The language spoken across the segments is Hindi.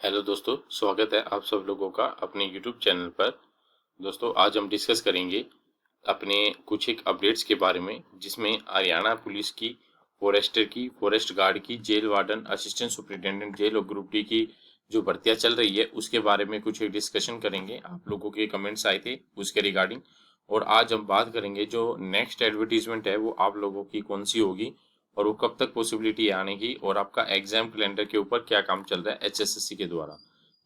हेलो दोस्तों, स्वागत है आप सब लोगों का अपने यूट्यूब चैनल पर। दोस्तों, आज हम डिस्कस करेंगे अपने कुछ एक अपडेट्स के बारे में, जिसमें हरियाणा पुलिस की, फॉरेस्टर की, फॉरेस्ट गार्ड की, jail warden, assistant superintendent jail और ग्रुप डी की जो भर्तियां चल रही है उसके बारे में कुछ एक डिस्कशन करेंगे। आप लोगों के कमेंट्स आए थे उसके रिगार्डिंग। और आज हम बात करेंगे जो नेक्स्ट एडवर्टीजमेंट है वो आप लोगों की कौन सी होगी और वो कब तक पॉसिबिलिटी है आने की, और आपका एग्जाम कैलेंडर के ऊपर क्या काम चल रहा है एचएसएससी के द्वारा।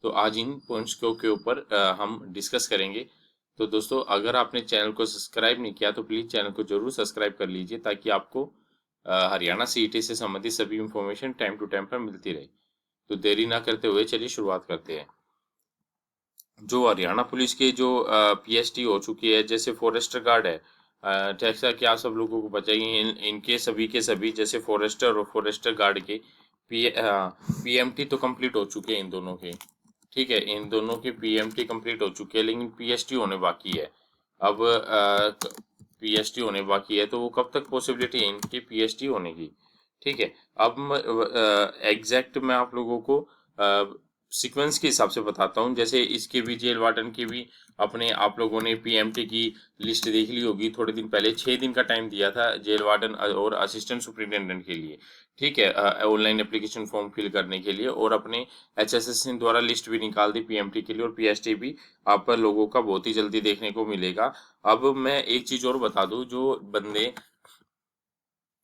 तो आज इन पॉइंट्स के ऊपर हम डिस्कस करेंगे। तो दोस्तों, अगर आपने चैनल को सब्सक्राइब नहीं किया तो प्लीज़ चैनल को जरूर सब्सक्राइब कर लीजिए, ताकि आपको हरियाणा सीईटी से संबंधित सभी इंफॉर्मेशन टाइम टू टाइम पर मिलती रहे। तो देरी ना करते हुए चलिए शुरुआत करते हैं। जो हरियाणा पुलिस के जो पीएसटी हो चुकी है, जैसे फॉरेस्टर गार्ड है, जैसा कि आप सब लोगों को पता ही है, इनके सभी के सभी जैसे फॉरेस्टर और फॉरेस्टर गार्ड के पीएमटी तो कंप्लीट हो चुके हैं इन दोनों के। ठीक है, इन दोनों के पीएमटी कंप्लीट हो चुके हैं, लेकिन पीएसटी होने बाकी है। अब पीएसटी होने बाकी है, तो वो कब तक पॉसिबिलिटी है इनकी पीएसटी होने की। ठीक है, अब एग्जैक्ट मैं आप लोगों को सीक्वेंस के हिसाब से बताता हूँ। जैसे इसके भी, जेल वार्डन के भी अपने आप लोगों ने पीएमटी की लिस्ट देख ली होगी थोड़े दिन पहले। 6 दिन का टाइम दिया था जेल वार्डन और असिस्टेंट सुपरिटेंडेंट के लिए। ठीक है, ऑनलाइन एप्लीकेशन फॉर्म फिल करने के लिए, और अपने एचएसएससी द्वारा लिस्ट भी निकाल दी पीएमटी के लिए, और पीएसटी भी आप लोगों का बहुत ही जल्दी देखने को मिलेगा। अब मैं एक चीज और बता दूं, जो बंदे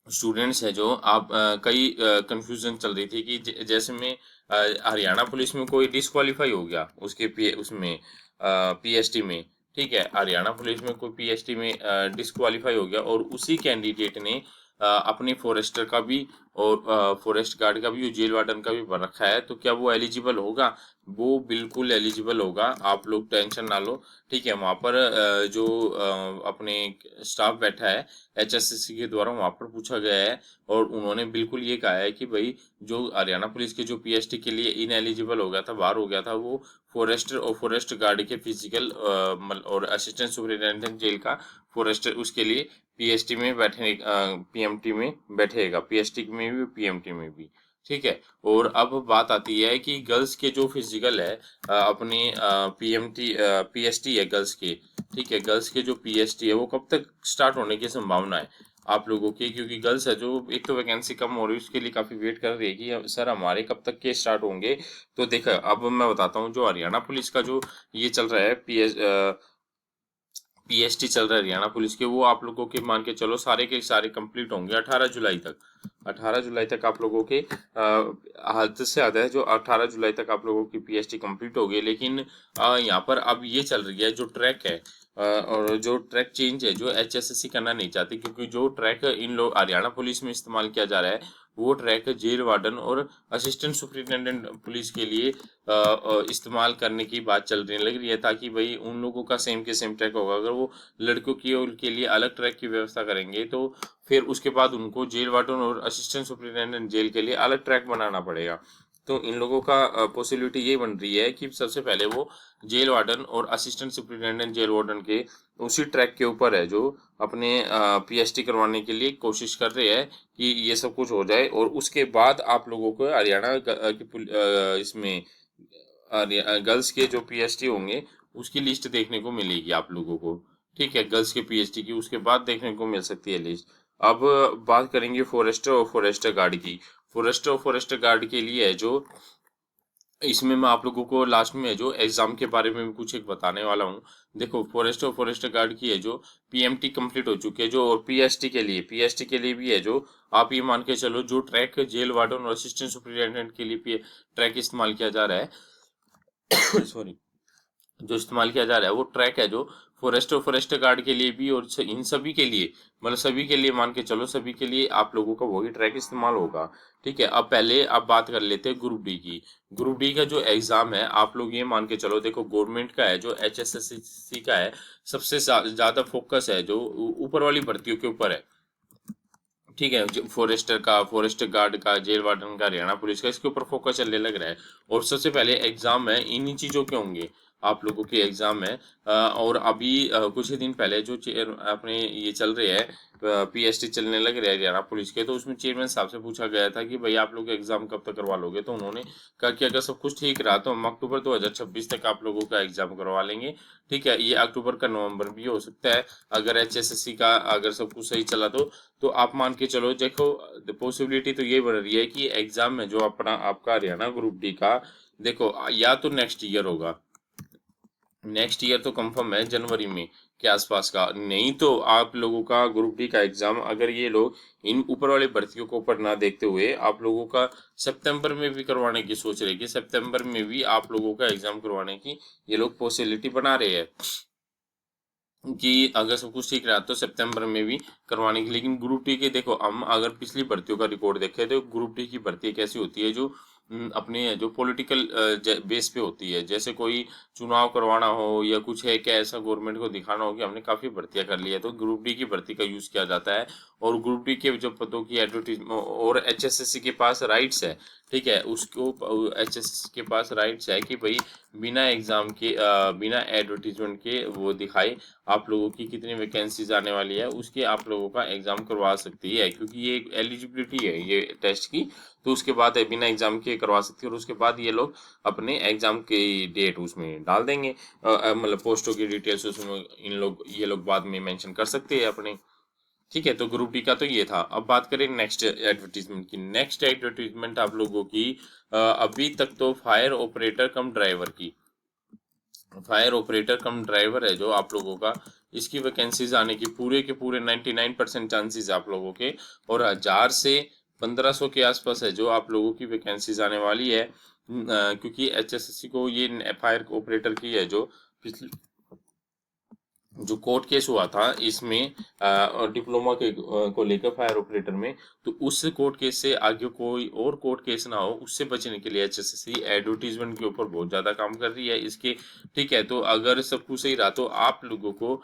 स्टूडेंट्स है, जो आप कई कंफ्यूजन चल रही थी कि जैसे में हरियाणा पुलिस में कोई डिस्क्वालीफाई हो गया उसके उसमें पीएसटी में। ठीक है, हरियाणा पुलिस में कोई पीएसटी में डिस्क्वालीफाई हो गया और उसी कैंडिडेट ने अपने फॉरेस्टर का भी और फॉरेस्ट गार्ड का भी और जेल वार्डन का भी भर रखा है, तो क्या वो एलिजिबल होगा? वो बिल्कुल एलिजिबल होगा, आप लोग टेंशन ना लो। ठीक है, वहाँ पर जो अपने स्टाफ बैठा है एचएसएससी के द्वारा, वहाँ पर पूछा गया है और उन्होंने बिल्कुल ये कहा है कि भाई, जो हरियाणा पुलिस के जो पीएसटी के लिए इन एलिजिबल हो गया था, बाहर हो गया था, वो फॉरेस्टर और फॉरेस्ट गार्ड के फिजिकल और असिस्टेंट सुपरिटेंडेंट जेल का फॉरेस्टर, उसके लिए पीएसटी में बैठने, पीएमटी में बैठेगा, पीएसटी में भी पीएमटी में भी। ठीक है, और अब बात आती है कि गर्ल्स के जो फिजिकल है, अपने पीएमटी पीएसटी है गर्ल्स के। ठीक है, गर्ल्स के जो पीएसटी है वो कब तक स्टार्ट होने की संभावना है आप लोगों की? क्योंकि गर्ल्स है जो, एक तो वैकेंसी कम हो रही है, उसके लिए काफी वेट कर रही है कि सर हमारे कब तक के स्टार्ट होंगे। तो देखा, अब मैं बताता हूँ, जो हरियाणा पुलिस का जो ये चल रहा है पीएसटी चल रहा है हरियाणा पुलिस के, वो आप लोगों के मान के चलो सारे के सारे कंप्लीट होंगे 18 जुलाई तक। 18 जुलाई तक आप लोगों के हद से ज़्यादा है, जो 18 जुलाई तक आप लोगों की पीएसटी कंप्लीट हो गई। लेकिन यहाँ पर अब ये चल रही है जो ट्रैक है, और जो ट्रैक चेंज है, जो एचएसएससी करना नहीं चाहती, क्योंकि जो ट्रैक इन लोग हरियाणा पुलिस में इस्तेमाल किया जा रहा है वो ट्रैक जेल वार्डन और असिस्टेंट सुपरिटेंडेंट पुलिस के लिए इस्तेमाल करने की बात चल रही लग रही है, ताकि भाई उन लोगों का सेम के सेम ट्रैक होगा। अगर वो लड़कों की और के लिए अलग ट्रैक की व्यवस्था करेंगे, तो फिर उसके बाद उनको जेल वार्डन और असिस्टेंट सुपरिटेंडेंट जेल के लिए अलग ट्रैक बनाना पड़ेगा। तो इन लोगों का पॉसिबिलिटी ये बन रही है कि सबसे पहले वो जेल वार्डन और असिस्टेंट सुपरिटेंडेंट जेल वार्डन के उसी ट्रैक के ऊपर है, जो अपने पीएसटी करवाने के लिए कोशिश कर रहे हैं कि ये सब कुछ हो जाए, और उसके बाद आप लोगों को हरियाणा इसमें गर्ल्स के जो पीएचडी होंगे उसकी लिस्ट देखने को मिलेगी आप लोगों को। ठीक है, गर्ल्स के पीएचडी की उसके बाद देखने को मिल सकती है लिस्ट। अब बात करेंगे फॉरेस्टर और फॉरेस्टर गार्ड की। फॉरेस्टर और फॉरेस्टर गार्ड के लिए है जो, इसमें मैं आप लोगों को लास्ट में जो एग्जाम के बारे में भी कुछ एक बताने वाला हूँ। देखो, फॉरेस्ट और फॉरेस्ट गार्ड की है जो पीएमटी कंप्लीट हो चुकी है, जो और पीएसटी के लिए भी है, जो आप ये मान के चलो, जो ट्रैक जेल वार्डन और असिस्टेंट सुपरिटेंडेंट के लिए ट्रैक इस्तेमाल किया जा रहा है सॉरी, जो इस्तेमाल किया जा रहा है वो ट्रैक है जो फॉरेस्ट और फॉरेस्ट गार्ड के लिए भी, और इन सभी के लिए, मतलब सभी के लिए मान के चलो, सभी के लिए आप लोगों का वही ट्रैक इस्तेमाल होगा। ठीक है, अब पहले आप बात कर लेते हैं ग्रुप डी की। ग्रुप डी का जो एग्जाम है, आप लोग ये मान के चलो, देखो गवर्नमेंट का है, जो एचएसएससी का है, सबसे ज्यादा फोकस है जो ऊपर वाली भर्तियों के ऊपर है। ठीक है, फॉरेस्टर का, फॉरेस्ट गार्ड का, जेल वार्डन का, हरियाणा पुलिस का, इसके ऊपर फोकस चलने लग रहा है। और सबसे पहले एग्जाम है इन्हीं चीजों के होंगे। आप लोगों के एग्ज़ाम है। और अभी कुछ ही दिन पहले जो अपने ये चल रहे हैं पीएसटी चलने लग रहे हैं हरियाणा पुलिस के, तो उसमें चेयरमैन साहब से पूछा गया था कि भाई आप लोग एग्ज़ाम कब तक करवा लोगे, तो उन्होंने कहा कि अगर सब कुछ ठीक रहा तो हम अक्टूबर 2026 तक आप लोगों का एग्ज़ाम करवा लेंगे। ठीक है, ये अक्टूबर का नवंबर भी हो सकता है अगर एचएसएससी का अगर सब कुछ सही चला तो आप मान के चलो। देखो पॉसिबिलिटी तो ये बन रही है कि एग्ज़ाम में जो अपना आपका हरियाणा ग्रुप डी का, देखो या तो नेक्स्ट ईयर होगा, नेक्स्ट ईयर तो कंफर्म है जनवरी में के आसपास का, नहीं तो आप लोगों का ग्रुप डी का एग्जाम अगर ये लोग इन ऊपर वाले भर्तियों को ऊपर ना देखते हुए आप लोगों का सितंबर में भी करवाने की सोच रहे कि सितंबर में भी आप लोगों का एग्जाम करवाने की ये लोग पॉसिबिलिटी बना रहे हैं कि अगर सब कुछ ठीक रहा तो सितंबर में भी करवाने की। लेकिन ग्रुप डी के देखो, हम अगर पिछली भर्तियों का रिकॉर्ड देखें तो ग्रुप डी की भर्ती कैसी होती है, जो अपने जो पॉलिटिकल बेस पे होती है। जैसे कोई चुनाव करवाना हो या कुछ है क्या, ऐसा गवर्नमेंट को दिखाना हो कि हमने काफ़ी भर्तियां कर ली है, तो ग्रुप डी की भर्ती का यूज़ किया जाता है। और ग्रुप डी के जो पदों की एडवर्टीजमेंट, और एचएसएससी के पास राइट्स है, ठीक है, उसको एचएसएससी के पास राइट्स है कि भाई बिना एग्ज़ाम के बिना एडवर्टीजमेंट के वो दिखाए आप लोगों की कितनी वैकेंसीज आने वाली है, उसके आप लोगों का एग्ज़ाम करवा सकती है, क्योंकि ये एक एलिजिबिलिटी है ये टेस्ट की। तो उसके बाद बिना एग्ज़ाम के करवा सकती है, और उसके बाद ये लोग अपने एग्ज़ाम की डेट उसमें डाल देंगे, मतलब पोस्टों की डिटेल्स उसमें ये लोग बाद में मेंशन कर सकते हैं अपने। ठीक है, तो ग्रुप डी का तो ये था। अब बात करें नेक्स्ट एडवर्टीजमेंट की। नेक्स्ट एडवर्टीजमेंट आप लोगों की अभी तक तो फायर ऑपरेटर कम ड्राइवर की, फायर ऑपरेटर कम ड्राइवर है जो आप लोगों का, इसकी वैकेंसीज आने की पूरे के पूरे 99% चांसेस आप लोगों के, और 1000 से 1500 के आसपास है जो आप लोगों की वैकेंसीज आने वाली है। क्योंकि एचएसएससी को ये फायर ऑपरेटर की है जो पिछली जो कोर्ट केस हुआ था इसमें डिप्लोमा के को लेकर फायर ऑपरेटर में, तो उस कोर्ट केस से आगे कोई और कोर्ट केस ना हो उससे बचने के लिए एचएसएससी एडवर्टीजमेंट के ऊपर बहुत ज़्यादा काम कर रही है इसके। ठीक है, तो अगर सब कुछ सही रहा तो आप लोगों को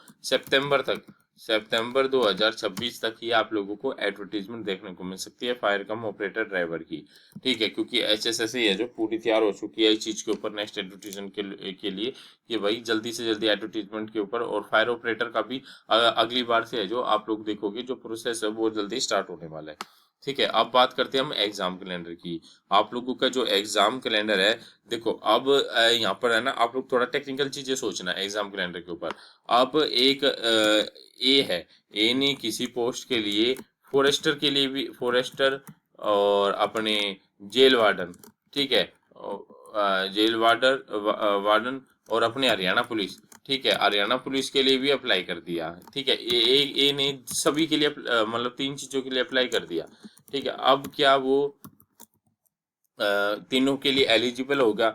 सितंबर 2026 तक ही आप लोगों को एडवर्टीजमेंट देखने को मिल सकती है फायर कम ऑपरेटर ड्राइवर की। ठीक है, क्योंकि एचएसएससी है जो पूरी तैयार हो चुकी है इस चीज़ के ऊपर नेक्स्ट एडवर्टीजमेंट के लिए कि भाई जल्दी से जल्दी एडवर्टीजमेंट के ऊपर, और फायर ऑपरेटर का भी अगली बार से है जो आप लोग देखोगे जो प्रोसेस है वो जल्दी स्टार्ट होने वाला है। ठीक है, अब बात करते हैं हम एग्जाम कैलेंडर की। आप लोगों का जो एग्जाम कैलेंडर है, देखो अब यहाँ पर है ना, आप लोग थोड़ा टेक्निकल चीजें सोचना है एग्जाम कैलेंडर के ऊपर। अब एक ए है, ए ने किसी पोस्ट के लिए फॉरेस्टर के लिए भी, फॉरेस्टर और अपने जेल वार्डन, ठीक है, जेल वार्डन और अपने हरियाणा पुलिस, ठीक है, हरियाणा पुलिस के लिए भी अप्लाई कर दिया। ठीक है, ए ने सभी के लिए मतलब 3 चीजों के लिए अप्लाई कर दिया। ठीक है, अब क्या वो तीनों के लिए एलिजिबल होगा,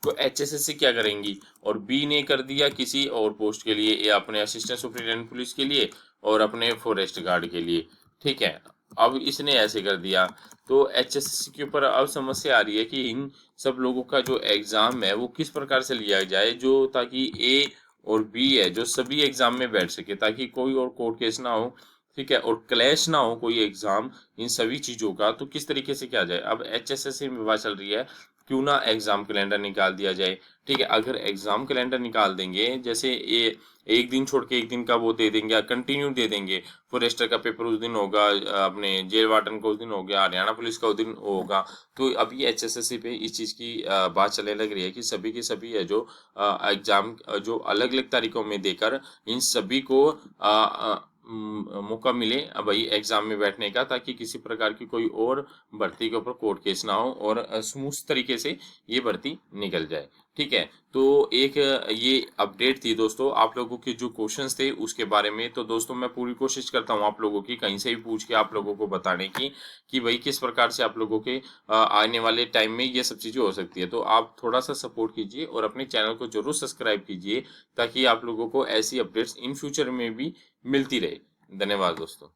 तो एचएसएससी क्या करेंगी, और बी ने कर दिया किसी और पोस्ट के लिए या अपने असिस्टेंट सुपरिटेंडेंट पुलिस के लिए और अपने फॉरेस्ट गार्ड के लिए। ठीक है, अब इसने ऐसे कर दिया, तो एचएसएससी के ऊपर अब समस्या आ रही है कि इन सब लोगों का जो एग्जाम है वो किस प्रकार से लिया जाए, जो ताकि ए और बी है जो सभी एग्जाम में बैठ सके, ताकि कोई और कोर्ट केस ना हो। ठीक है, और क्लैश ना हो कोई एग्जाम इन सभी चीजों का, तो किस तरीके से किया जाए। अब एचएसएससी में बात चल रही है क्यों ना एग्जाम कैलेंडर निकाल दिया जाए। ठीक है, अगर एग्जाम कैलेंडर निकाल देंगे, जैसे ये एक दिन छोड़ के एक दिन का वो दे देंगे, कंटिन्यू दे देंगे, फॉरेस्टर का पेपर उस दिन होगा, अपने जेल वार्डन का उस दिन हो गया, हरियाणा पुलिस का उस दिन होगा, तो अभी एचएसएससी पे इस चीज़ की बात चलने लग रही है कि सभी के सभी है जो एग्जाम जो अलग अलग तारीखों में देकर इन सभी को मौका मिले भाई एग्जाम में बैठने का, ताकि किसी प्रकार की कोई और भर्ती के ऊपर कोर्ट केस ना हो और स्मूथ तरीके से ये भर्ती निकल जाए। ठीक है, तो एक ये अपडेट थी दोस्तों आप लोगों के जो क्वेश्चंस थे उसके बारे में। तो दोस्तों मैं पूरी कोशिश करता हूँ आप लोगों की कहीं से भी पूछ के आप लोगों को बताने की कि भाई किस प्रकार से आप लोगों के आने वाले टाइम में ये सब चीज़ें हो सकती है। तो आप थोड़ा सा सपोर्ट कीजिए और अपने चैनल को जरूर सब्सक्राइब कीजिए, ताकि आप लोगों को ऐसी अपडेट्स इन फ्यूचर में भी मिलती रहे। धन्यवाद दोस्तों।